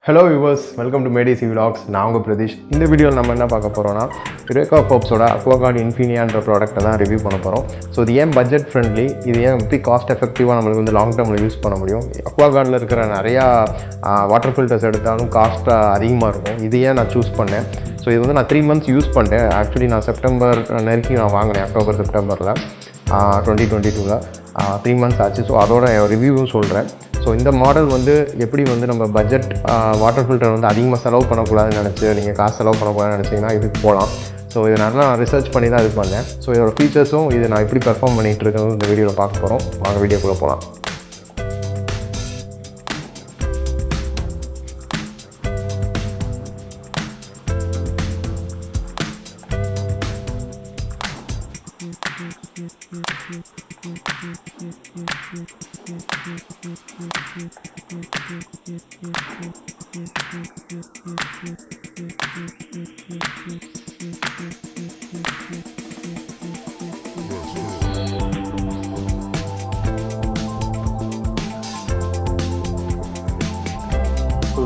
Hello viewers, welcome to Medici vlogs. நான் உங்கள் பிரதீஷ். இந்த வீடியோவில் நம்ம என்ன பார்க்க போகிறோம்னா யுரேகா ஃபோப்ஸோட அக்வாகார்ட் இன்ஃபினியான்ற ப்ராடக்ட்டை தான் ரிவ்யூ பண்ண போகிறோம். ஸோ இது ஏன் பட்ஜெட் ஃப்ரெண்ட்லி, இது ஏன் எப்படி காஸ்ட் எஃபெக்டிவாக நம்மளுக்கு வந்து லாங் டேர்மில் யூஸ் பண்ண முடியும், அக்வாகார்டில் இருக்கிற நிறையா வாட்டர் ஃபில்டர்ஸ் எடுத்தாலும் காஸ்ட்டாக அதிகமாக இருக்கும், இது ஏன் நான் சூஸ் பண்ணேன். ஸோ இது வந்து நான் 3 months யூஸ் பண்ணேன். ஆக்சுவலி நான் செப்டம்பர் நெருக்கி நான் வாங்கினேன், அக்டோபர் செப்டம்பரில் 2022 3 months ஆச்சு. ஸோ அதோட ரிவ்யூவும் சொல்கிறேன். ஸோ இந்த மாடல் வந்து எப்படி வந்து நம்ம பட்ஜெட் வாட்டர் ஃபில்டர் வந்து அதிகமாக செலவு பண்ணக்கூடாதுன்னு நினச்சி நீங்கள் காசு செலவு பண்ணக்கூடாதுன்னு நினச்சிங்கன்னா இதுக்கு போகலாம். ஸோ இது நல்லா நான் ரிசர்ச் பண்ணி தான் இது பண்ணேன். ஸோ இதோட ஃபீச்சர்ஸும் இது நான் எப்படி பெர்ஃபார்ம் பண்ணிகிட்டு இருக்கேன் இந்த வீடியோவில் பார்க்க போகிறோம். வாங்க வீடியோக்குள்ளே போகலாம்.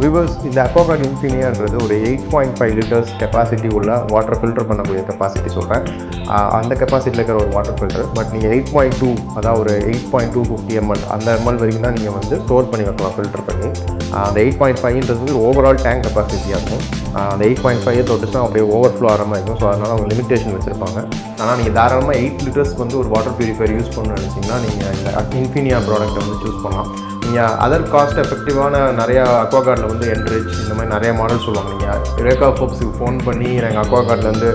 வியூவர்ஸ், இந்த அக்வாகார்ட் இன்ஃபினியான்றது ஒரு 8.5 liters கெப்பாசிட்டி உள்ள வாட்டர் ஃபில்டர் பண்ணக்கூடிய கெப்பாசிட்டி சொல்கிறேன். அந்த கெப்பாசிட்டியில் இருக்கிற ஒரு வாட்டர் ஃபில்டர். பட் நீங்கள் 8.2, அதாவது ஒரு 8.250 ml அந்த எம்எல் வரைக்கும் தான் நீங்கள் வந்து ஸ்டோர் பண்ணி வைக்கலாம் ஃபில்டர் பண்ணி. அந்த 8.5ன்றது ஓவரால் டேங்க் கெப்பாசிட்டியாக இருக்கும். அந்த 8.5 தொட்டுச்சுன்னா அப்படியே ஓவர்ஃப்ளோ ஆகிற மாதிரி இருக்கும். ஸோ அதனால் அவங்க லிமிட்டேஷன் வச்சுருப்பாங்க. ஆனால் நீங்கள் தாராளமாக 8 liters வந்து ஒரு வாட்டர் பியூரிஃபையர் யூஸ் பண்ணணும்னு நினச்சிங்கன்னா நீங்கள் இந்த இன்ஃபினியா ப்ராடக்ட்டை வந்து சூஸ் பண்ணலாம். நீங்கள் அதர் காஸ்ட் எஃபெக்டிவான நிறையா அக்வாகார்டில் வந்து என்ரிச் இந்த மாதிரி நிறைய மாடல் சொல்லுவாங்க. நீங்கள் யுரேகா ஃபோப்ஸுக்கு ஃபோன் பண்ணி எங்கள் அக்வாகார்ட்லேருந்து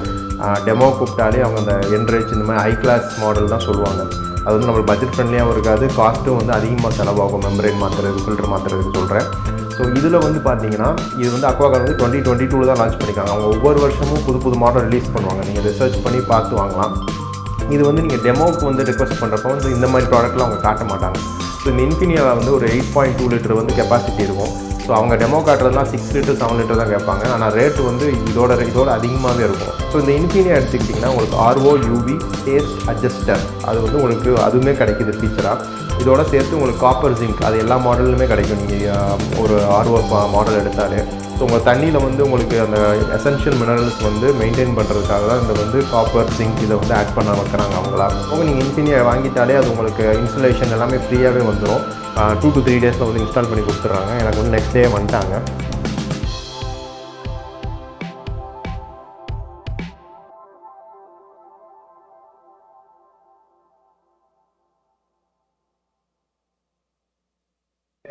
டெமோ கூப்பிட்டாலே அவங்க அந்த என்ரிச் இந்த மாதிரி ஹை கிளாஸ் மாடல் தான் சொல்லுவாங்க. அது வந்து நம்மளுக்கு பட்ஜெட் ஃப்ரெண்ட்லியாகவும் இருக்காது, காஸ்ட்டும் வந்து அதிகமாக செலவாகும் மெம்பரைன் மாற்றுறதுக்கு ஃபில்டர் மாற்றுறதுக்கு சொல்கிறேன். ஸோ இதில் வந்து பார்த்தீங்கன்னா இது வந்து அக்வாகார்ட் வந்து 2022 தான் லான்ச் பண்ணியிருக்காங்க. அவங்க ஒவ்வொரு வருஷமும் புது மாடல் ரிலீஸ் பண்ணுவாங்க. நீங்கள் ரிசர்ச் பண்ணி பார்த்து வாங்கலாம். இது வந்து நீங்கள் டெமோவுக்கு வந்து ரிக்வெஸ்ட் பண்ணுறப்போ வந்து இந்த மாதிரி ப்ராடக்ட்லாம் அவங்க காட்ட மாட்டாங்க. ஸோ இந்த இன்ஃபினியாவில் வந்து ஒரு 8.2 liter வந்து கெப்பாசிட்டி இருக்கும். ஸோ அவங்க டெமோ காட்டுறதுலாம் 6 liter 7 liter தான் கேட்பாங்க. ஆனால் ரேட்டு வந்து இதோட அதிகமாகவே இருக்கும். ஸோ இந்த இன்ஃபினியா எடுத்துக்கிட்டிங்கன்னா உங்களுக்கு RO UV டேஸ்ட் அட்ஜஸ்டர் அது வந்து உங்களுக்கு அதுவுமே கிடைக்குது ஃபீச்சராக. இதோட சேர்த்து உங்களுக்கு காப்பர் ஜிங்க் அது எல்லா மாடல்லுமே கிடைக்கும். நீங்கள் ஒரு RO மாடல் எடுத்தாலே ஸோ உங்கள் தண்ணியில் வந்து உங்களுக்கு அந்த எசென்ஷியல் மினரல்ஸ் வந்து மெயின்டைன் பண்ணுறதுக்காக தான் இந்த வந்து காப்பர் ஜிங்க் இதை வந்து ஆட் பண்ண வைக்கிறாங்க அவங்களா. அவங்க நீங்கள் இன்ஃபினியா வாங்கிட்டாலே அது உங்களுக்கு இன்ஸ்டலேஷன் எல்லாமே ஃப்ரீயாகவே வந்துடும். 2 to 3 days வந்து இன்ஸ்டால் பண்ணி கொடுத்துட்றாங்க. எனக்கு வந்து நெக்ஸ்ட் டே வந்துட்டாங்க.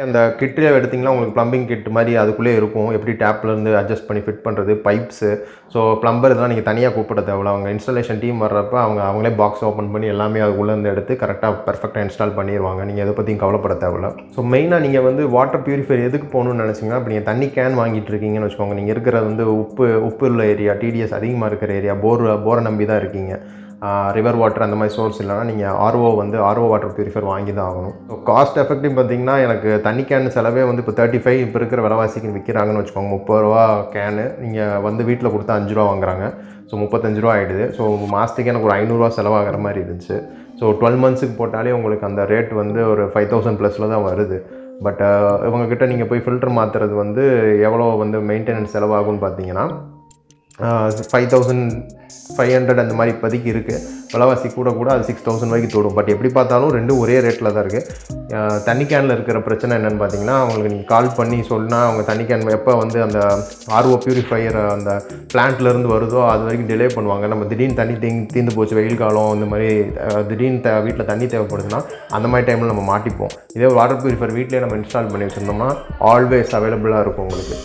அந்த கிட்டே எடுத்திங்கன்னா உங்களுக்கு ப்ளம்பிங் கிட் மாதிரி அதுக்குள்ளே இருக்கும். எப்படி டேப்லேருந்து அட்ஜஸ்ட் பண்ணி ஃபிட் பண்ணுறது, பைப்ஸு. ஸோ ப்ளம்பர் இதெல்லாம் நீங்கள் தனியாக கூப்பிட தேவையில்ல. அவங்க இன்ஸ்டாலேஷன் டீம் வர்றப்போ அவங்களே பாக்ஸ் ஓப்பன் பண்ணி எல்லாமே அதுக்குள்ளேருந்து எடுத்து கரெக்டாக பர்ஃபெக்டாக இன்ஸ்டால் பண்ணிடுவாங்க. நீங்கள் எதை பற்றியும் கவலைப்பட தேவையில்ல. ஸோ மெயினாக நீங்கள் வந்து வாட்டர் பியூரிஃபையர் எதுக்கு போகணுன்னு நினச்சிங்கன்னா, இப்போ நீங்கள் தண்ணி கேன் வாங்கிட்டு இருக்கீங்கன்னு வச்சுக்கோங்க. நீங்கள் இருக்கிறது வந்து உப்பு உள்ள ஏரியா, TDS அதிகமாக இருக்கிற ஏரியா, போரை நம்பி தான் இருக்கீங்க. ரிவர் வாட்டர் அந்த மாதிரி சோர்ஸ் இல்லைனா நீங்கள் RO வாட்டர் பியூரிஃபையர் வாங்கி தான் ஆகணும். ஸோ காஸ்ட் எஃபெக்டிவ் பார்த்திங்கன்னா எனக்கு தண்ணி கேன் செலவே வந்து இப்போ 35 இப்போ இருக்கிற விலைவாசிக்கு விற்கிறாங்கன்னு வச்சுக்கோங்க. 30 ரூபா கேனு நீங்கள் வந்து வீட்டில் கொடுத்தா 5 ரூபா வாங்குறாங்க. ஸோ 35 ரூபா ஆகிடுது. ஸோ மாதத்துக்கு எனக்கு ஒரு 500 ரூபா செலவாகிற மாதிரி இருந்துச்சு. ஸோ 12 monthsக்கு போட்டாலே உங்களுக்கு அந்த ரேட் வந்து ஒரு 5000 ப்ளஸில் தான் வருது. பட் இவங்கக்கிட்ட நீங்கள் போய் ஃபில்டர் மாற்றுறது வந்து எவ்வளோ வந்து மெயின்டெனன்ஸ் செலவாகும்னு பார்த்தீங்கன்னா 5500 அந்த மாதிரி இப்போதைக்கு இருக்குது. விலைவாசி கூட அது 6000 வரைக்கும் தோடும். பட் எப்படி பார்த்தாலும் ரெண்டும் ஒரே ரேட்டில் தான் இருக்குது. தண்ணி கேனில் இருக்கிற பிரச்சனை என்னென்னு பார்த்தீங்கன்னா, அவங்களுக்கு நீங்கள் கால் பண்ணி சொன்னால் அவங்க தண்ணி கேன் எப்போ வந்து அந்த RO பியூரிஃபையர் அந்த பிளான்ட்லேருந்து வருதோ அது வரைக்கும் டிலே பண்ணுவாங்க. நம்ம திடீர்னு தண்ணி தீர்ந்து போச்சு, வெயில் காலம் இந்த மாதிரி திடீர்னு வீட்டில் தண்ணி தேவைப்படுதுன்னா அந்த மாதிரி டைமில் நம்ம மாட்டிப்போம். இதே வாட்டர் பியூரிஃபையர் வீட்டிலே நம்ம இன்ஸ்டால் பண்ணி வச்சுருந்தோம்னா ஆல்வேஸ் அவைலபிளாக இருக்கும் உங்களுக்கு.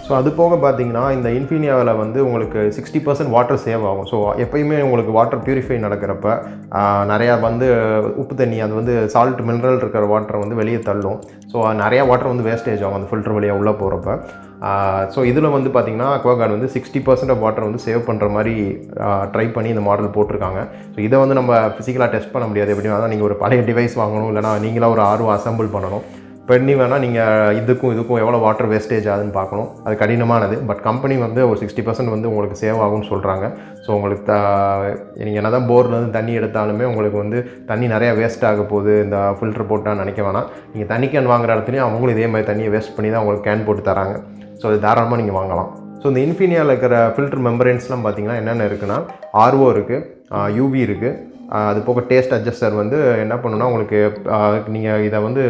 ஸோ அது போக பார்த்தீங்கன்னா இந்த இன்ஃபினியாவில் வந்து உங்களுக்கு 60% வாட்டர் சேவ் ஆகும். ஸோ எப்போயுமே உங்களுக்கு வாட்டர் பியூரிஃபை நடக்கிறப்ப நிறையா வந்து உப்பு தண்ணி அது வந்து சால்ட் மினரல் இருக்கிற வாட்டரை வந்து வெளியே தள்ளும். ஸோ நிறையா வாட்டர் வந்து வேஸ்டேஜ் ஆகும் அந்த ஃபில்டர் வழியாக உள்ளே போகிறப்ப. ஸோ இதில் வந்து பார்த்திங்கன்னா அக்வாகார்ட் வந்து 60% ஆஃப் வாட்டர் வந்து சேவ் பண்ணுற மாதிரி ட்ரை பண்ணி இந்த மாடல் போட்டிருக்காங்க. ஸோ இதை வந்து நம்ம ஃபிசிக்கலாக டெஸ்ட் பண்ண முடியாது. எப்படின்னா தான் நீங்கள் ஒரு பழைய டிவைஸ் வாங்கணும், இல்லைனா நீங்களாக ஒரு RO அசம்பிள் பண்ணணும். பண்ணி வேணால் நீங்கள் இதுக்கும் எவ்வளோ வாட்டர் வேஸ்டேஜ் ஆகுதுன்னு பார்க்கணும். அது கடினமானது. பட் கம்பெனி வந்து ஒரு 60% வந்து உங்களுக்கு சேவ் ஆகும்னு சொல்கிறாங்க. ஸோ உங்களுக்கு நீங்கள் என்ன தான் போர்லேருந்து தண்ணி எடுத்தாலுமே உங்களுக்கு வந்து தண்ணி நிறையா வேஸ்ட் ஆக போகுது இந்த ஃபில்டர் போட்டால் நினைக்க வேணாம். நீங்கள் தண்ணி கேன் வாங்குற இடத்துலையும் அவங்களும் இதே மாதிரி தண்ணியை வேஸ்ட் பண்ணி தான் உங்களுக்கு கேன் போட்டு தராங்க. ஸோ அது தாராளமாக நீங்கள் வாங்கலாம். ஸோ இந்த இன்ஃபினியாவில் இருக்கிற ஃபில்டர் மெம்பரேன்ஸ்லாம் பார்த்தீங்கன்னா என்னென்ன இருக்குன்னா ஆர்ஓ இருக்குது, யூவி இருக்குது, அது போக டேஸ்ட் அட்ஜஸ்டர் வந்து என்ன பண்ணுன்னா உங்களுக்கு நீங்கள் இதை வந்து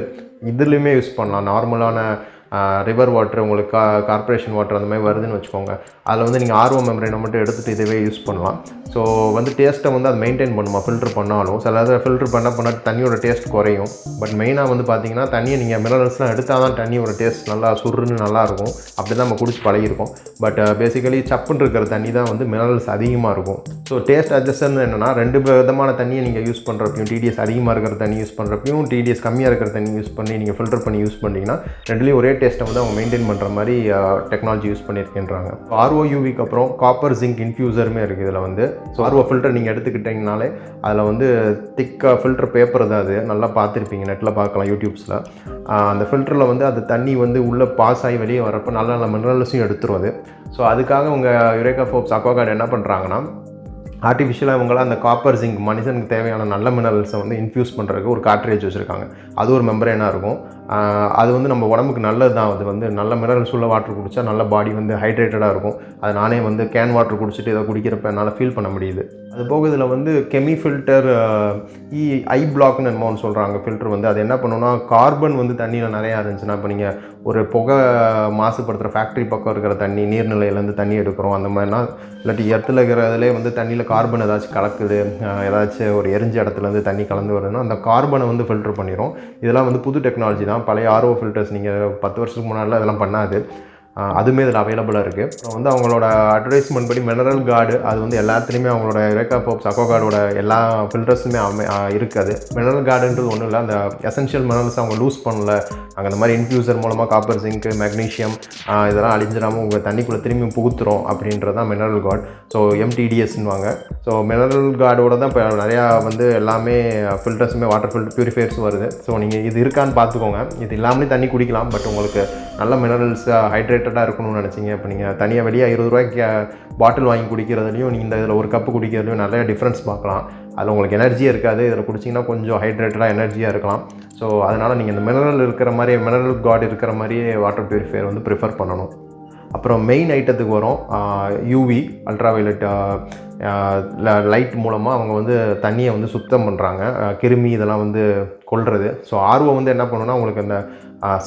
இதுலேயுமே யூஸ் பண்ணலாம். நார்மலான ரிவர் வாட்டர் உங்களுக்கு கார்பரேஷன் வாட்டர் அந்த மாதிரி வருதுன்னு வச்சுக்கோங்க, அதில் வந்து நீங்கள் ஆர்ஓ மெம்பரேனை மட்டும் எடுத்துகிட்டு இதுவே யூஸ் பண்ணலாம். ஸோ வந்து டேஸ்ட்டை வந்து அது மெயின்டைன் பண்ணுமா ஃபில்டர் பண்ணாலும். சில இதில் ஃபில்டர் பண்ண தண்ணியோட டேஸ்ட் குறையும். பட் மெயினாக வந்து பார்த்தீங்கன்னா தண்ணியை நீங்கள் மினரல்ஸ்லாம் எடுத்தால் தான் தண்ணியோட டேஸ்ட் நல்லா சுருன்னு நல்லாயிருக்கும். அப்படி தான் நம்ம குடிச்சு பழகிருக்கோம். பட் பேசிக்கலி சப்புன்னு இருக்கிற தண்ணி தான் வந்து மினரல்ஸ் அதிகமாக இருக்கும். ஸோ டேஸ்ட் அட்ஜஸ்டர்னு என்னென்னா 2 விதமான தண்ணியை நீங்கள் யூஸ் பண்ணுறப்பையும், டிடிஎஸ் அதிகமாக இருக்கிற தண்ணி யூஸ் பண்ணுறப்பையும், டிடிஎஸ் கம்மியாக இருக்கிற தண்ணி யூஸ் பண்ணி நீங்கள் ஃபில்டர் பண்ணி யூஸ் பண்ணிங்கன்னா ரெண்டுலேயும் ஒரே டேஸ்ட்டை வந்து அவங்க மெயின்டைன் பண்ணுற மாதிரி டெக்னாலஜி யூஸ் பண்ணியிருக்கின்றாங்க. ஆர்ஓ யூவிக்கு அப்புறம் காப்பர் ஜிங்க் இன்ஃபியூசருமே இருக்குது இதில் வந்து. ஸோ ஆர்ஓ ஃபில்டர் நீங்கள் எடுத்துக்கிட்டிங்கனாலே அதில் வந்து திக்காக ஃபில்டர் பேப்பர் தான், அது நல்லா பார்த்துருப்பீங்க, நெட்டில் பார்க்கலாம், யூடியூப்ஸில். அந்த ஃபில்டரில் வந்து அது தண்ணி வந்து உள்ளே பாஸ் ஆகி வெளியே வரப்போ நல்ல மினரல்ஸையும் எடுத்துரும் அது. ஸோ அதுக்காக உங்கள் யுரேகா ஃபோர்ப்ஸ் அக்வாகார்டு என்ன பண்ணுறாங்கன்னா ஆர்டிஃபிஷியலாக இவங்களாம் அந்த காப்பர் ஜிங்க் மனுஷனுக்கு தேவையான நல்ல மினரல்ஸை வந்து இன்ஃப்யூஸ் பண்ணுறதுக்கு ஒரு கார்ட்ரேஜ் வச்சுருக்காங்க. அது ஒரு மெம்பரேனாக இருக்கும். அது வந்து நம்ம உடம்புக்கு நல்லது தான். அது வந்து நல்ல மினரல்ஸ் உள்ள வாட்டர் குடித்தா நல்ல பாடி வந்து ஹைட்ரேட்டடாக இருக்கும். அது நானே வந்து கேன் வாட்டர் குடிச்சிட்டு இதை குடிக்கிறப்ப என்னால் ஃபீல் பண்ண முடியுது. அது போக இதில் வந்து கெமி ஃபில்டர் ஐ பிளாக்னு என்னமோன்னு சொல்கிறாங்க ஃபில்டர் வந்து. அது என்ன பண்ணுன்னா கார்பன் வந்து தண்ணியில் நிறையா இருந்துச்சுன்னா, இப்போ நீங்கள் ஒரு புகை மாசுபடுத்துகிற ஃபேக்ட்ரி பக்கம் இருக்கிற தண்ணி, நீர்நிலையிலேருந்து தண்ணி எடுக்கிறோம் அந்த மாதிரிலாம், இல்லாட்டி இடத்துல இருக்கிறதுலே வந்து தண்ணியில் கார்பன் ஏதாச்சும் கலக்குது, ஏதாச்சும் ஒரு எரிஞ்ச இடத்துலேருந்து தண்ணி கலந்து வருதுன்னா அந்த கார்பனை வந்து ஃபில்டர் பண்ணிடும். இதெல்லாம் வந்து புது டெக்னாலஜி தான். பழைய ஆர்ஓ ஃபில்டர்ஸ் நீங்கள் 10 வருஷத்துக்கு முன்னாடிலாம் இதெல்லாம் பண்ணாது. அதுவுமே இதில் அவைலபிளாக இருக்குது. ஸோ வந்து அவங்களோட அட்வர்டைஸ்மெண்ட் படி மினரல் கார்டு அது வந்து எல்லாத்துலேயுமே அவங்களோட யுரேகா ஃபோர்ப்ஸ் அக்வாகார்டோட எல்லா ஃபில்டர்ஸுமே இருக்காது. மினரல் கார்டுன்றது ஒன்றும் இல்லை, அந்த எசென்ஷியல் மினரல்ஸ் அவங்க லூஸ் பண்ணல. அங்கே அந்த மாதிரி இன்ஃப்யூசர் மூலமாக காப்பர் ஜிங்க் மெக்னீஷியம் இதெல்லாம் அழிஞ்சிடாமல் உங்கள் தண்ணிக்குள்ளே திரும்பி புகுத்துறோம் அப்படின்றது தான் மினரல் கார்டு. ஸோ எம்டிடிஎஸ்ன்னுவாங்க. ஸோ மினரல் கார்டோட தான் இப்போ நிறையா வந்து எல்லாமே ஃபில்டர்ஸுமே வாட்டர் ஃபில்டர் பியூரிஃபையர்ஸ் வருது. ஸோ நீங்கள் இது இருக்கான்னு பார்த்துக்கோங்க. இது இல்லாமலே தண்ணி குடிக்கலாம். பட் உங்களுக்கு நல்ல மினரல்ஸ் ஹைட்ரேட்டடாக இருக்கணும்னு நினச்சிங்க, இப்போ நீங்கள் தனியாக வெளியே 20 ரூபாய்க்கு பாட்டில் வாங்கி குடிக்கிறதுலையும் நீங்கள் இந்த இதில் ஒரு கப்பு குடிக்கிறதுலையும் நிறைய டிஃப்ரென்ஸ் பார்க்கலாம். அதில் உங்களுக்கு எனர்ஜியே இருக்காது. இதில் குடிச்சிங்கன்னா கொஞ்சம் ஹைட்ரேட்டடாக எனர்ஜியாக இருக்கலாம். ஸோ அதனால் நீங்கள் இந்த மினரல் இருக்கிற மாதிரி, மினரல் கார்டு இருக்கிற மாதிரியே வாட்டர் பியூரிஃபையர் வந்து ப்ரிஃபர் பண்ணணும். அப்புறம் மெயின் ஐட்டத்துக்கு வரும். யூவி அல்ட்ராவைலட் லைட் மூலமாக அவங்க வந்து தண்ணியை வந்து சுத்தம் பண்ணுறாங்க, கிருமி இதெல்லாம் வந்து கொல்றது. ஸோ ஆர்ஓ வந்து என்ன பண்ணுன்னா உங்களுக்கு அந்த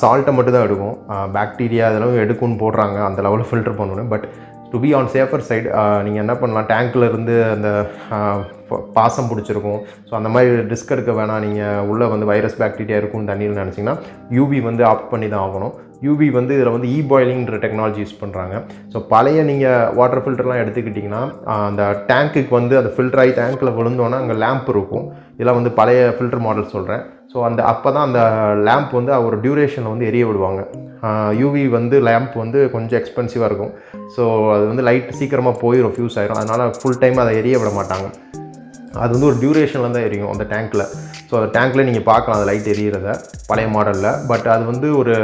சால்ட்டை மட்டும் தான் எடுக்கும், பாக்டீரியா இதெல்லாம் எடுக்கும்னு போடுறாங்க, அந்த லெவலில் ஃபில்டர் பண்ணணும். But to be on safer side நீங்கள் என்ன பண்ணலாம், டேங்க்கில் இருந்து அந்த பாசம் பிடிச்சிருக்கும். ஸோ அந்த மாதிரி ரிஸ்க் எடுக்க வேணாம். நீங்கள் உள்ளே வந்து வைரஸ் பாக்டீரியா இருக்கும்னு தண்ணியில் நினச்சிங்கன்னா யூவி வந்து ஆஃப் பண்ணி தான் ஆகணும். யூவி வந்து இதில் வந்து பாயிலிங்ன்ற டெக்னாலஜி யூஸ் பண்ணுறாங்க. ஸோ பழைய நீங்கள் வாட்டர் ஃபில்டர்லாம் எடுத்துக்கிட்டிங்கன்னா அந்த டேங்க்குக்கு வந்து அது ஃபில்டர் ஆகி டேங்க்கில் விழுந்தோன்னா அங்கே லேம்ப் இருக்கும். இதெல்லாம் வந்து பழைய ஃபில்டர் மாடல் சொல்கிறேன். ஸோ அப்போ தான் அந்த லேம்ப் வந்து ஒரு டியூரேஷனில் வந்து எரிய விடுவாங்க. யூவி வந்து லேம்ப் வந்து கொஞ்சம் எக்ஸ்பென்சிவாக இருக்கும். ஸோ அது வந்து லைட் சீக்கிரமாக போயிடும், ஃபியூஸ் ஆகிரும். அதனால் ஃபுல் டைம் அதை எரிய விட மாட்டாங்க. அது வந்து ஒரு டியூரேஷனில் தான் எரியும் அந்த டேங்க்கில். ஸோ அந்த டேங்க்கில் நீங்கள் பார்க்கலாம் அந்த லைட் எரியிறத பழைய மாடலில். பட் அது வந்து ஒரு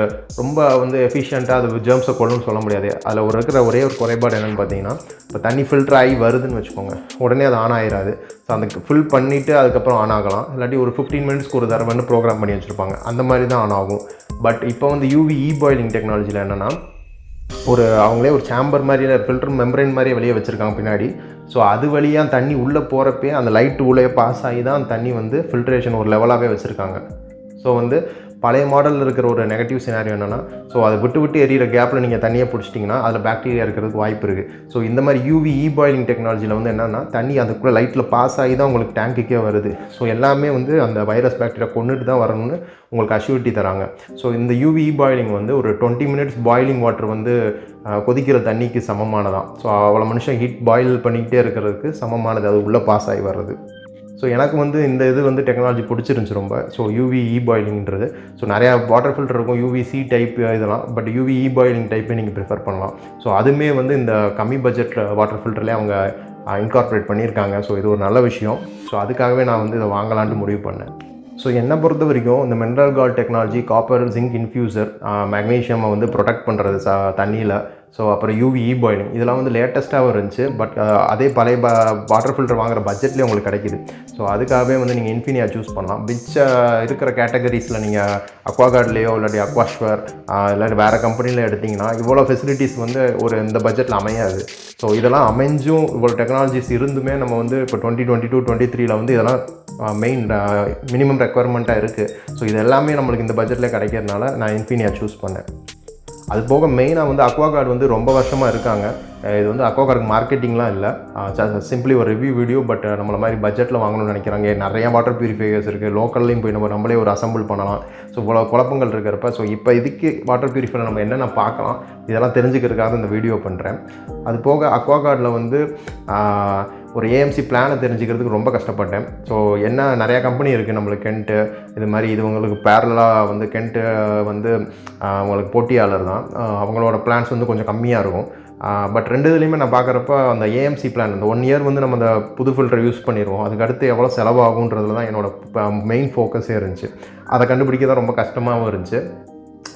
ரொம்ப வந்து எஃபிஷியண்ட்டாக அது ஜெர்ம்ஸை கொள்ளுன்னு சொல்ல முடியாது. அதில் இருக்கிற ஒரே ஒரு குறைபாடு என்னென்னு பார்த்தீங்கன்னா, இப்போ தண்ணி ஃபில்டர் ஆகி வருதுன்னு வச்சுக்கோங்க, உடனே அது ஆன் ஆகிடாது. ஸோ அந்த ஃபில் பண்ணிவிட்டு அதுக்கப்புறம் ஆன் ஆகலாம். இல்லாட்டி ஒரு 15 மினிட்ஸ்க்கு ஒரு தடவை ப்ரோக்ராம் பண்ணி வச்சுருப்பாங்க, அந்த மாதிரி தான் ஆன் ஆகும். பட் இப்போ வந்து யூவி பாயிலிங் டெக்னாலஜியில் என்னென்னா, அவங்களே ஒரு சேம்பர் மாதிரி ஃபில்டர் மெம்பரேன் மாதிரியே வெளியே வச்சுருக்காங்க பின்னாடி. ஸோ அது வழியாக தண்ணி உள்ளே போகிறப்பே அந்த லைட்டு உள்ளே பாஸ் ஆகி தான் தண்ணி வந்து ஃபில்ட்ரேஷன் ஒரு லெவலாகவே வச்சுருக்காங்க. ஸோ வந்து பழைய மாடலில் இருக்கிற ஒரு நெகட்டிவ் சினாரியோ என்னென்னா, ஸோ அதை விட்டு எரியிற கேப்பில் நீங்கள் தண்ணியை பிடிச்சிட்டிங்கன்னா அதில் பாக்டீரியா இருக்கிறதுக்கு வாய்ப்பு இருக்குது. ஸோ இந்த மாதிரி யூவி பாயிலிங் டெக்னாலஜியில் வந்து என்னென்னா, தண்ணி அதுக்குள்ளே லைட்டில் பாஸ் ஆகி தான் உங்களுக்கு டேங்க்குக்கே வருது. ஸோ எல்லாமே வந்து அந்த வைரஸ் பாக்டீரியா கொண்டுட்டு தான் வரணும்னு உங்களுக்கு அஷ்யூரிட்டி தராங்க. ஸோ இந்த யூவி பாயிலிங் வந்து ஒரு 20 மினிட்ஸ் பாயிலிங் வாட்டர் வந்து கொதிக்கிற தண்ணிக்கு சமமானதான். ஸோ அவ்வளோ மனுஷன் ஹீட் பாயில் பண்ணிக்கிட்டே இருக்கிறதுக்கு சமமானது அது உள்ளே பாஸ் ஆகி வர்றது. ஸோ எனக்கு வந்து இந்த இது வந்து டெக்னாலஜி பிடிச்சிருந்துச்சி ரொம்ப. ஸோ யூவி பாயிலிங்கிறது, ஸோ நிறையா வாட்டர் ஃபில்டர் இருக்கும், யூவிசி டைப் இதெல்லாம். பட் யூவி பாயிலிங் டைப்பே நீங்கள் ப்ரிஃபர் பண்ணலாம். ஸோ அதுவுமே வந்து இந்த கம்மி பட்ஜெட் வாட்டர் ஃபில்டர்லேயே அவங்க இன்கார்பரேட் பண்ணியிருக்காங்க. ஸோ இது ஒரு நல்ல விஷயம். ஸோ அதுக்காகவே நான் வந்து இதை வாங்கலான்ட்டு முடிவு பண்ணேன். ஸோ என்னை பொறுத்த வரைக்கும் இந்த mineral guard technology, copper zinc infuser, மெக்னீஷியமை வந்து ப்ரொடெக்ட் பண்ணுறது தண்ணியில். ஸோ அப்புறம் யூவி பாயிலிங் இதெல்லாம் வந்து லேட்டஸ்ட்டாகவும் இருந்துச்சு. பட் அதே பழைய வாட்டர் ஃபில்டர் வாங்குற பட்ஜெட்லேயே உங்களுக்கு கிடைக்கிது. ஸோ அதுக்காகவே வந்து நீங்கள் இன்ஃபினியா சூஸ் பண்ணலாம். இருக்கிற கேட்டகரிஸில் நீங்கள் அக்வாகார்ட்லேயோ இல்லாட்டி அக்வாஷ்வர் இல்லாட்டி வேறு கம்பெனியில் எடுத்திங்கன்னா இவ்வளோ ஃபெசிலிட்டிஸ் வந்து இந்த பட்ஜெட்டில் அமையாது. ஸோ இதெல்லாம் அமைஞ்சும் இவ்வளோ டெக்னாலஜிஸ் இருந்துமே நம்ம வந்து இப்போ 2022 23 வந்து இதெல்லாம் மினிமம் ரெக்குவயர்மெண்ட்டாக இருக்குது. ஸோ இது எல்லாமே நம்மளுக்கு இந்த பட்ஜெட்டில் கிடைக்கிறதுனால நான் இன்ஃபினியா சூஸ் பண்ணேன். அது போக மெயினாக வந்து அக்வாகார்ட் வந்து ரொம்ப வருஷமாக இருக்காங்க. இது வந்து அக்வாகார்டுக்கு மார்க்கெட்டிங்லாம் இல்லை, சிம்பிளி ஒரு ரிவ்யூ வீடியோ. பட் நம்மள மாதிரி பட்ஜெட்டில் வாங்கணும்னு நினைக்கிறாங்க. நிறையா வாட்டர் பியூரிஃபையர்ஸ் இருக்குது, லோக்கல்லையும் போய் நம்மளே ஒரு அசம்பிள் பண்ணலாம். ஸோ இவ்வளோ குழப்பங்கள் இருக்கிறப்ப ஸோ இப்போ இதுக்கு வாட்டர் பியூரிஃபையர் நம்ம என்னென்ன பார்க்கலாம் இதெல்லாம் தெரிஞ்சுக்கிறதுக்காக இந்த வீடியோ பண்ணுறேன். அது போக அக்வாகார்டில் வந்து ஒரு ஏஎம்சி பிளானை தெரிஞ்சுக்கிறதுக்கு ரொம்ப கஷ்டப்பட்டேன். ஸோ நிறையா கம்பெனி இருக்குது நம்மளுக்கு. கென்ட்டு இது மாதிரி இது உங்களுக்கு பேரலாக வந்து கென்ட்டு வந்து உங்களுக்கு போட்டியாளர் தான். அவங்களோட பிளான்ஸ் வந்து கொஞ்சம் கம்மியாக இருக்கும். பட் ரெண்டு இதுலேயுமே நான் பார்க்குறப்ப அந்த ஏஎம்சி பிளான் இந்த 1 இயர் வந்து நம்ம அந்த புது ஃபில்டர் யூஸ் பண்ணிடுவோம். அதுக்கடுத்து எவ்வளோ செலவாகுன்றதுல தான் என்னோடய மெயின் ஃபோக்கஸே இருந்துச்சு. அதை கண்டுபிடிக்க தான் ரொம்ப கஷ்டமாகவும் இருந்துச்சு.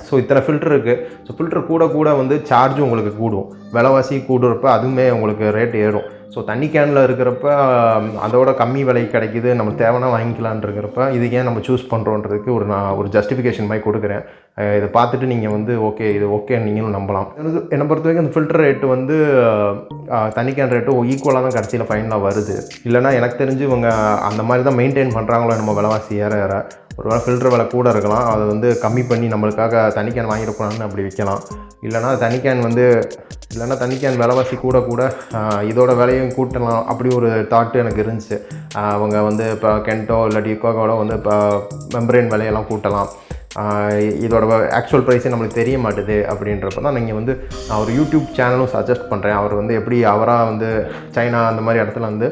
ஸோ இத்தனை ஃபில்டர் இருக்குது. ஸோ ஃபில்டர் கூட வந்து சார்ஜும் உங்களுக்கு கூடும், விலைவாசி கூடுறப்ப அதுவுமே உங்களுக்கு ரேட் ஏறும். ஸோ தண்ணி கேனில் இருக்கிறப்ப அதோட கம்மி விலை கிடைக்கிது, நம்ம தேவைன்னா வாங்கிக்கலான் இருக்கிறப்ப இது ஏன் நம்ம சூஸ் பண்ணுறோன்றதுக்கு நான் ஒரு ஜஸ்டிஃபிகேஷன் மாதிரி கொடுக்குறேன். இதை பார்த்துட்டு நீங்கள் வந்து இது ஓகே நீங்களும் நம்பலாம். என்னை பொறுத்த வரைக்கும் அந்த ஃபில்டர் ரேட்டு வந்து தண்ணி கேன் ரேட்டு ஈக்குவலாக தான் கடைசியில் ஃபைனலாக வருது. இல்லைனா எனக்கு தெரிஞ்சு இவங்க அந்த மாதிரி தான் மெயின்டைன் பண்ணுறாங்களோ நம்ம விலைவாசி ஏற ஒரு வேளை ஃபில்டர் விலை கூட இருக்கலாம், அதை வந்து கம்மி பண்ணி நம்மளுக்காக தண்ணி கேன் வாங்கிடக்கூடாதுன்னு அப்படி விற்கலாம். இல்லைனா தண்ணி கேன் விலைவாசி கூட இதோட விலையும் கூட்டலாம் அப்படி ஒரு தாட்டு எனக்கு இருந்துச்சு. அவங்க வந்து இப்போ கென்ட்டோ இல்லாட்டி இக்கோகோட வந்து இப்போ மெம்பரேன் விலையெல்லாம் கூட்டலாம், இதோட ஆக்சுவல் ப்ரைஸே நம்மளுக்கு தெரிய மாட்டுது. அப்படின்றப்ப தான் நீங்கள் வந்து நான் ஒரு யூடியூப் சேனலும் சஜஸ்ட் பண்ணுறேன். அவர் வந்து எப்படி அவராக வந்து சைனா அந்த மாதிரி இடத்துல வந்து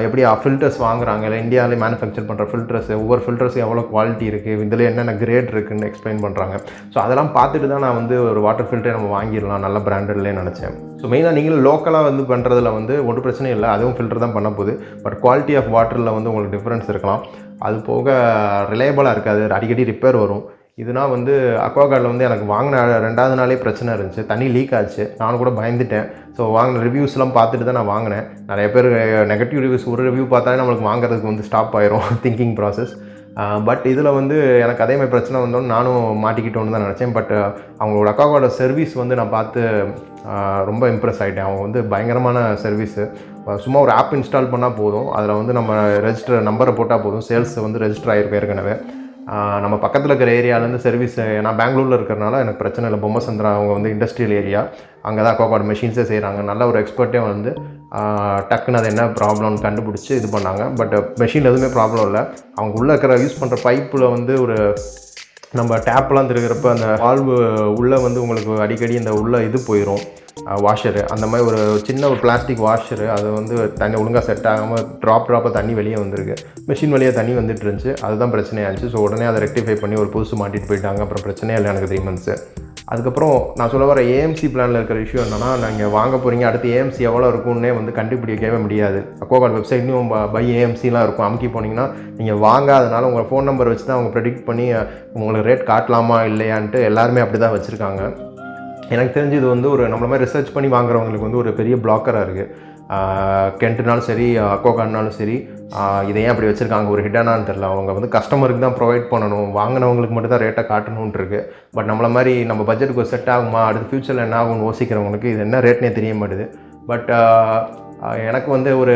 எப்படி ஃபில்டர்ஸ் வாங்குறாங்க, இல்லை இந்தியாவிலே மேனுஃபேக்சர் பண்ணுற ஃபில்டர்ஸ் ஒவ்வொரு ஃபில்டர்ஸும் எவ்வளோ குவாலிட்டி இருக்குது, இதில் என்னென்ன கிரேட் இருக்குதுன்னு எக்ஸ்பிளைன் பண்ணுறாங்க. ஸோ அதெல்லாம் பார்த்துட்டு தான் நான் வந்து ஒரு வாட்டர் ஃபில்டர் நம்ம வாங்கிடலாம் நல்ல பிராண்டட்லேயே நினச்சேன். ஸோ மெயினாக நீங்களும் லோக்கலாக வந்து பண்ணுறதுல வந்து ஒன்றும் பிரச்சனை இல்லை, அதுவும் ஃபில்டர் தான் பண்ண போகுது. பட் குவாலிட்டி ஆஃப் வாட்டரில் வந்து உங்களுக்கு டிஃப்ரென்ஸ் இருக்கலாம். அது போக ரிலையபிளாக இருக்காது, அடிக்கடி ரிப்பேர் வரும். இதுனால் வந்து அக்வாகார்டில் வந்து எனக்கு வாங்கின 2வது நாளே பிரச்சனை இருந்துச்சு, தண்ணி லீக் ஆச்சு. நானும் கூட பயந்துட்டேன். ஸோ வாங்கின ரிவ்யூஸ்லாம் பார்த்துட்டு தான் நான் வாங்கினேன். நிறைய பேர் நெகட்டிவ் ரிவ்யூஸ் ஒரு ரிவ்யூ பார்த்தாலே நம்மளுக்கு வாங்குறதுக்கு வந்து ஸ்டாப் ஆயிரும் திங்கிங் ப்ராசஸ். பட் இதில் வந்து எனக்கு அதே மாதிரி பிரச்சனை வந்தோன்னு நானும் மாட்டிக்கிட்டோன்னு தான் நினச்சேன். பட் அவங்களோட அக்வாகார்டோட சர்வீஸ் வந்து நான் பார்த்து ரொம்ப இம்ப்ரெஸ் ஆகிட்டேன். அவங்க வந்து பயங்கரமான சர்வீஸு. சும்மா ஒரு ஆப் இன்ஸ்டால் பண்ணால் போதும், அதில் வந்து நம்ம ரெஜிஸ்டர் நம்பரை போட்டால் போதும், சேல்ஸ் வந்து ரெஜிஸ்டர் ஆகிருக்கும் ஏற்கனவே. நம்ம பக்கத்தில் இருக்கிற ஏரியாவிலேருந்து சர்வீஸ், நான் பெங்களூரில் இருக்கிறனால எனக்கு பிரச்சனை இல்லை. பொம்மசந்திரா அவங்க வந்து இண்டஸ்ட்ரியல் ஏரியா, அங்கே தான் அக்வாகார்ட் மெஷின்ஸே செய்கிறாங்க. நல்ல ஒரு எக்ஸ்பர்ட்டே வந்து டக்குன்னு அது என்ன ப்ராப்ளம்னு கண்டுபிடிச்சி இது பண்ணாங்க. பட் மெஷின் எதுவுமே ப்ராப்ளம் இல்லை. அவங்க உள்ளே இருக்கிற யூஸ் பண்ணுற பைப்பில் வந்து ஒரு நம்ம டேப்லாம் திருக்கிறப்ப அந்த வால்வு உள்ளே வந்து உங்களுக்கு அடிக்கடி இந்த உள்ளே இது போயிடும் வாஷரு, அந்த மாதிரி ஒரு சின்ன ஒரு பிளாஸ்டிக் வாஷரு, அது வந்து தண்ணி ஒழுங்காக செட் ஆகாமல் ட்ராப்பாக தண்ணி வெளியே வந்திருக்கு. மிஷின் வழியாக தண்ணி வந்துட்டு இருந்துச்சு, அதுதான் பிரச்சனையாச்சு. ஸோ உடனே அதை ரெக்டிஃபை பண்ணி ஒரு புதுசு மாட்டிட்டு போயிட்டாங்க. அப்புறம் பிரச்சனையே இல்லை எனக்கு 3 months. அதுக்கப்புறம் நான் சொல்ல வர ஏஎம்சி பிளானில் இருக்கிற இஷ்யூ என்னென்னா, நீங்கள் வாங்க போகிறீங்க, அடுத்து ஏஎம்சி எவ்வளோ இருக்குன்னே வந்து கண்டுபிடிக்கவே முடியாது. அக்வாகார்ட் வெப்சைட்லையும் பை ஏஎம்சிலாம் இருக்கும். அமுக்கி போனீங்கன்னா நீங்கள் வாங்காதனால உங்கள் ஃபோன் நம்பர் வச்சு தான் அவங்க ப்ரெடிக்ட் பண்ணி உங்களுக்கு ரேட் காட்டலாமா இல்லையான்ட்டு எல்லாருமே அப்படி தான் வச்சுருக்காங்க. எனக்கு தெரிஞ்சு இது வந்து ஒரு நம்மள மாதிரி ரிசர்ச் பண்ணி வாங்குறவங்களுக்கு வந்து ஒரு பெரிய பிளாக்கராக இருக்குது. கென்ட்னாலும் சரி அக்வாகார்ட்னாலும் சரி, இதை ஏன் அப்படி வச்சுருக்காங்க, ஒரு ஹிடனான்னு தெரில. அவங்க வந்து கஸ்டமருக்கு தான் ப்ரொவைட் பண்ணணும், வாங்கினவங்களுக்கு மட்டும் தான் ரேட்டை காட்டணுன்ட்டு இருக்குது. பட் நம்மள மாதிரி நம்ம பட்ஜெட்டுக்கு செட் ஆகுமா, அடுத்து ஃப்யூச்சரில் என்ன ஆகும்னு யோசிக்கிறவங்களுக்கு இது என்ன ரேட்னே தெரிய மாட்டுது. பட் எனக்கு வந்து ஒரு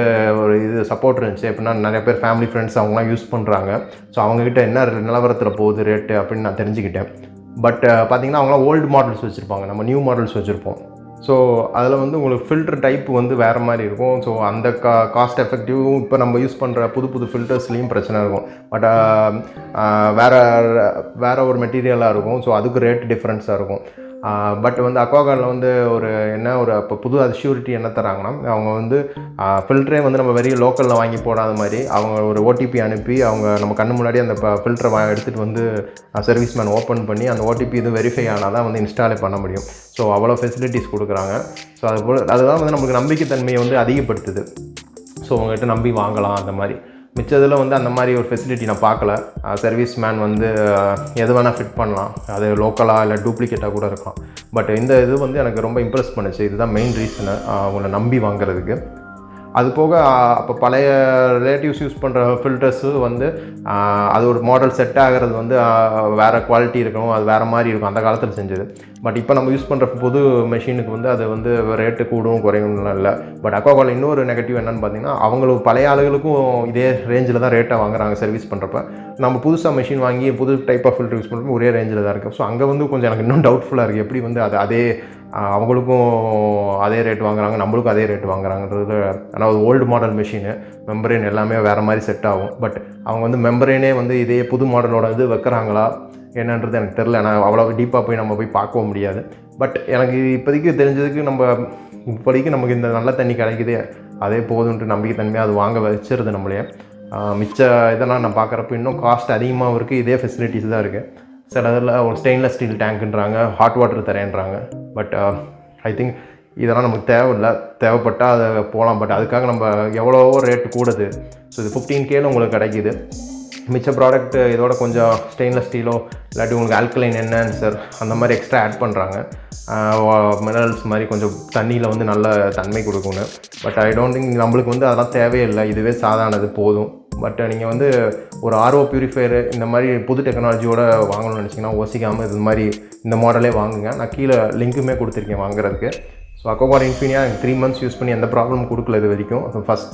இது சப்போர்ட் இருந்துச்சு. எப்படின்னா நிறைய பேர் ஃபேமிலி ஃப்ரெண்ட்ஸ் அவங்களாம் யூஸ் பண்ணுறாங்க. ஸோ அவங்கக்கிட்ட என்ன நிலவரத்தில் போகுது ரேட்டு அப்படின்னு நான் தெரிஞ்சுக்கிட்டேன். பட் பார்த்திங்கன்னா அவங்களாம் ஓல்டு மாடல்ஸ் வச்சுருப்பாங்க, நம்ம நியூ மாடல்ஸ் வச்சுருப்போம். ஸோ அதில் வந்து உங்களுக்கு ஃபில்டர் டைப் வந்து வேறு மாதிரி இருக்கும். ஸோ அந்த காஸ்ட் எஃபெக்டிவும் இப்போ நம்ம யூஸ் பண்ணுற புது ஃபில்டர்ஸ்லேயும் பிரச்சனை இருக்கும். பட் வேறு ஒரு மெட்டீரியலாக இருக்கும். ஸோ அதுக்கு ரேட் டிஃப்ரென்ஸாக இருக்கும். பட் வந்து அக்வாகார்டில் வந்து ஒரு இப்போ புது அஷ்யூரிட்டி என்ன தராங்கன்னா, அவங்க வந்து ஃபில்டரே வந்து நம்ம வெறும் லோக்கலில் வாங்கி போடாத மாதிரி அவங்க ஒரு ஓடிபி அனுப்பி அவங்க நம்ம கண்ணு முன்னாடி அந்த ஃபில்டரை எடுத்துகிட்டு வந்து சர்வீஸ் மேன் ஓப்பன் பண்ணி அந்த ஓடிபி இது வெரிஃபை ஆனால் தான் வந்து இன்ஸ்டாலே பண்ண முடியும். ஸோ அவ்வளோ ஃபெசிலிட்டிஸ் கொடுக்குறாங்க. ஸோ அதுதான் வந்து நம்மளுக்கு நம்பிக்கைத்தன்மையை வந்து அதிகப்படுத்துது. ஸோ உங்கள்கிட்ட நம்பி வாங்கலாம் அந்த மாதிரி. மிச்சதில் வந்து அந்த மாதிரி ஒரு ஃபெசிலிட்டி நான் பார்க்கல. சர்வீஸ் மேன் வந்து எது வேணால் ஃபிட் பண்ணலாம், அது லோக்கலாக இல்லை டூப்ளிகேட்டாக கூட இருக்கலாம். பட் இந்த இது வந்து எனக்கு ரொம்ப இம்ப்ரெஸ் பண்ணுச்சு. இதுதான் மெயின் ரீசனு அவங்கள நம்பி வாங்குறதுக்கு. அது போக அப்போ பழைய ரிலேட்டிவ்ஸ் யூஸ் பண்ணுற ஃபில்டர்ஸு வந்து அது ஒரு மாடல் செட் ஆகிறது வந்து வேறு குவாலிட்டி இருக்கணும், அது வேறு மாதிரி இருக்கும் அந்த காலத்தில் செஞ்சது. பட் இப்போ நம்ம யூஸ் பண்ணுற புது மெஷினுக்கு வந்து அது வந்து ரேட்டு கூடும் குறையும்லாம் இல்லை. பட் அக்வாகார்டில் இன்னொரு நெகட்டிவ் என்னென்னு பார்த்தீங்கன்னா, அவங்களுக்கு பழைய ஆளுகளுக்கும் இதே ரேஞ்சில் தான் ரேட்டாக வாங்குறாங்க சர்வீஸ் பண்ணுறப்ப. நம்ம புதுசாக மெஷின் வாங்கி புது டைப் ஆஃப் ஃபில்டர் யூஸ் பண்ணுறப்ப ஒரே ரேஞ்சில் தான் இருக்குது. ஸோ அங்கே வந்து கொஞ்சம் எனக்கு இன்னும் டவுட்ஃபுல்லாக இருக்குது, எப்படி வந்து அதே அவங்களுக்கும் அதே ரேட் வாங்குறாங்க, நம்மளுக்கும் அதே ரேட் வாங்குறாங்கன்றது. ஆனால் ஓல்டு மாடல் மெஷினு மெம்பரேன் எல்லாமே வேறு மாதிரி செட் ஆகும். பட் அவங்க வந்து மெம்பரேனே வந்து இதே புது மாடலோட இது வைக்கிறாங்களா என்னன்றது எனக்கு தெரில. நான் அவ்வளோ டீப்பாக போய் நம்ம போய் பார்க்கவும் முடியாது. பட் எனக்கு இப்போதைக்கு தெரிஞ்சதுக்கு இப்போதைக்கு நமக்கு இந்த நல்ல தண்ணி கிடைக்குது, அதே போதுன்ட்டு நம்பிக்கை தன்மையாக அது வாங்க வச்சிருது நம்மளே. மிச்ச இதெல்லாம் நான் பார்க்குறப்ப இன்னும் காஸ்ட் அதிகமாகவும் இருக்குது, இதே ஃபெசிலிட்டிஸ் தான் இருக்குது. சில இதில் ஒரு ஸ்டெயின்லெஸ் ஸ்டீல் டேங்க்குன்றாங்க, ஹாட் வாட்டர் தரேன்றாங்க. பட் ஐ திங்க் இதெல்லாம் நமக்கு தேவைப்பட்டால் அதை போகலாம். பட் அதுக்காக நம்ம எவ்வளவோ ரேட்டு கூடுது. ஸோ இது 15K உங்களுக்கு கிடைக்கிது. மிச்ச ப்ராடக்ட் இதோட கொஞ்சம் ஸ்டெயின்லெஸ் ஸ்டீலோ இல்லாட்டி உங்களுக்கு ஆல்கலைன் என்ஹான்சர் அந்த மாதிரி எக்ஸ்ட்ரா ஆட் பண்ணுறாங்க. மினரல்ஸ் மாதிரி கொஞ்சம் தண்ணியில் வந்து நல்ல தன்மை கொடுக்கணும். பட் ஐ டோன்ட் திங்க் நம்மளுக்கு வந்து அதெல்லாம் தேவையில்லை, இதுவே சாதாரணது போதும். பட் நீங்கள் வந்து ஒரு RO பியூரிஃபையரு இந்த மாதிரி புது டெக்னாலஜியோடு வாங்கணும்னு நினச்சிங்கன்னா யோசிக்காமல் இது மாதிரி இந்த மாடலே வாங்குங்க. நான் கீழே லிங்க்குமே கொடுத்துருக்கேன் வாங்குறதுக்கு. ஸோ அக்வாகார்ட் இன்ஃபினியா எனக்கு 3 months யூஸ் பண்ணி எந்த ப்ராப்ளம் கொடுக்கல இது வரைக்கும்.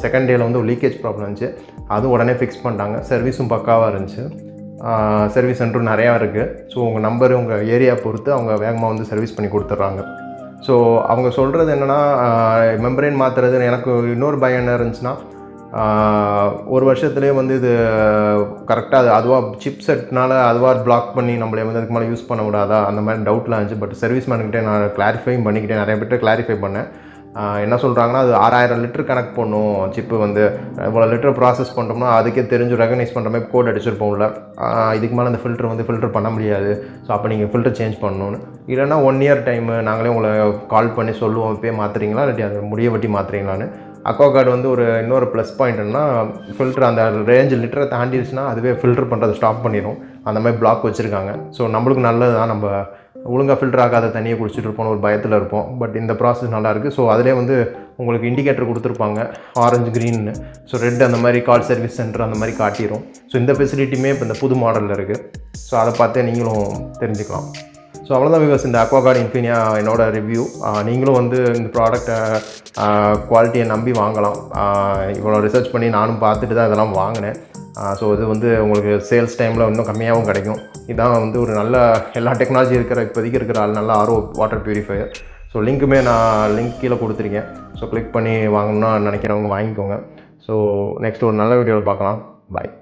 செகண்ட் டேயில் வந்து ஒரு லீக்கேஜ் ப்ராப்ளம் இருந்துச்சு, அதுவும் உடனே ஃபிக்ஸ் பண்ணிட்டாங்க. சர்வீஸும் பக்காவாக இருந்துச்சு. சர்வீஸ் சென்டரும் நிறையா இருக்குது. ஸோ உங்கள் நம்பர் உங்கள் ஏரியா பொறுத்து அவங்க வேகமாக வந்து சர்வீஸ் பண்ணி கொடுத்துட்றாங்க. ஸோ அவங்க சொல்கிறது என்னென்னா, மெம்பரேன் மாற்றுறது எனக்கு இன்னொரு பயம் என்ன இருந்துச்சுன்னா, ஒரு வருஷத்துலேயே வந்து இது கரெக்டாக அதுவாக சிப் செட்னால அதுவாக பிளாக் பண்ணி நம்மளே வந்து அதுக்கு மேலே யூஸ் பண்ண விடாதா அந்த மாதிரி டவுட்லாம் இருந்துச்சு. பட் சர்வீஸ் மேன்கிட்டே நான் கிளாரிஃபையும் பண்ணிக்கிட்டேன், நிறைய பேர்ட்ட கிளாரிஃபை பண்ணேன். என்ன சொல்கிறாங்கன்னா, அது 6000 லிட்டர் கனெக்ட் பண்ணும் சிப்பு வந்து இவ்வளோ லிட்டர் ப்ராசஸ் பண்ணிட்டோம்னா அதுக்கே தெரிஞ்சு ரெகனைஸ் பண்ணுற மாதிரி கோட் அடிச்சிருப்போம்ல, இதுக்கு மேலே அந்த ஃபில்டர் வந்து ஃபில்டர் பண்ண முடியாது. ஸோ அப்போ நீங்கள் ஃபில்டர் சேஞ்ச் பண்ணணும்னு, இல்லைன்னா 1 year டைமு நாங்களே உங்களை கால் பண்ணி சொல்லுவோம், இப்போயே மாற்றுறீங்களா இல்லாட்டி அதை முடிய வட்டி மாற்றுறீங்களான்னு. அக்வாகார்டு வந்து இன்னொரு ப்ளஸ் பாயிண்ட்னா, ஃபில்டர் அந்த ரேஞ்ச் லிட்டரை தாண்டிடுச்சுன்னா அதுவே ஃபில்டர் பண்ணுறதை ஸ்டாப் பண்ணிடும். அந்த மாதிரி பிளாக் வச்சுருக்காங்க. ஸோ நம்மளுக்கு நல்லது தான், நம்ம ஒழுங்காக ஃபில்டர் ஆகாத தண்ணியை குடிச்சிட்டு இருப்போம், ஒரு பயத்தில் இருப்போம். பட் இந்த ப்ராசஸ் நல்லாயிருக்கு. ஸோ அதிலே வந்து உங்களுக்கு இண்டிகேட்டர் கொடுத்துருப்பாங்க, ஆரஞ்சு க்ரீன்னு. ஸோ ரெட் அந்த மாதிரி கால் சர்வீஸ் சென்டர் அந்த மாதிரி காட்டிடும். ஸோ இந்த ஃபெசிலிட்டியுமே இப்போ இந்த புது மாடலில் இருக்குது. ஸோ அதை பார்த்தே நீங்களும் தெரிஞ்சுக்கலாம். ஸோ அவ்வளோதான் வியூவர்ஸ், இந்த அக்வாகார்ட் இன்ஃபினியா என்னோடய ரிவ்யூ. நீங்களும் வந்து இந்த ப்ராடக்ட்டை குவாலிட்டியை நம்பி வாங்கலாம். இவ்வளோ ரிசர்ச் பண்ணி நானும் பார்த்துட்டு தான் இதெல்லாம் வாங்கினேன். ஸோ இது வந்து உங்களுக்கு சேல்ஸ் டைமில் இன்னும் கம்மியாகவும் கிடைக்கும். இதான் வந்து ஒரு நல்ல எல்லா டெக்னாலஜி இப்போதைக்கு இருக்கிற நல்ல RO water purifier. So link கீழே கொடுத்துருக்கேன். ஸோ கிளிக் பண்ணி வாங்கணும்னா நினைக்கிறவங்க வாங்கிக்கோங்க. ஸோ நெக்ஸ்ட் ஒரு நல்ல வீடியோவில் பார்க்கலாம். பாய்.